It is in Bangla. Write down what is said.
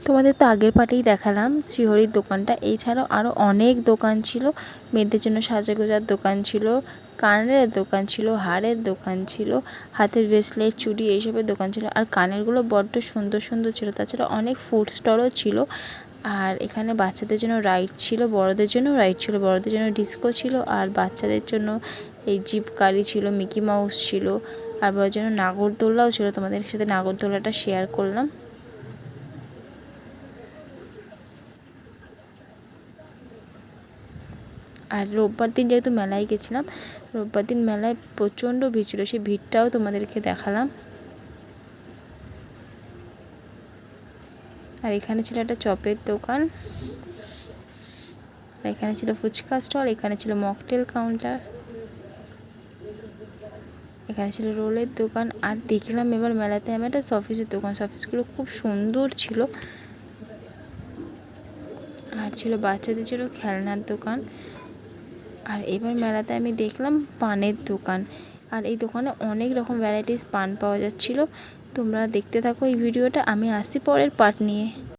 তোমাদের তো আগের পার্টেই দেখালাম শ্রীহরির দোকানটা। এছাড়াও আরও অনেক দোকান ছিল। মেয়েদের জন্য সাজাগোজার দোকান ছিল, কানের দোকান ছিল, হারের দোকান ছিল, হাতের ব্রেসলেট, চুড়ি এইসবের দোকান ছিল। আর কানেরগুলো বড্ড সুন্দর সুন্দর ছিল। তাছাড়া অনেক ফুড স্টলও ছিল। আর এখানে বাচ্চাদের জন্য রাইড ছিল, বড়দের জন্য রাইড ছিল। বড়দের জন্য ডিস্কো ছিল, আর বাচ্চাদের জন্য এই জিপ গাড়ি ছিল, মিকি মাউস ছিল, আর বড়দের জন্য নাগরদোল্লাও ছিল। তোমাদের সাথে নাগরদোল্লাটা শেয়ার করলাম। আর রোববার দিন যেহেতু মেলায় গেছিলাম, রোববার দিন মেলায় প্রচণ্ড ভিড় ছিল, সেই ভিড়টাও তোমাদেরকে দেখালাম। আর এখানে ছিল একটা চপের দোকান, আর এখানে ছিল ফুচকা স্টল, এখানে ছিল মকটেল কাউন্টার, এখানে ছিল রোলের দোকান। আর দেখলাম এবার মেলাতে আমি একটা সফিসের দোকান। সফিসগুলো খুব সুন্দর ছিল। আর ছিল বাচ্চাদের ছিল খেলনার দোকান। আর এবার মেলাতে আমি দেখলাম পানের দোকান। আর এই দোকানে অনেক রকম ভ্যারাইটিস পান পাওয়া যাচ্ছিলো। তোমরা দেখতে থাকো এই ভিডিওটা, আমি আসছি পরের পার্ট নিয়ে।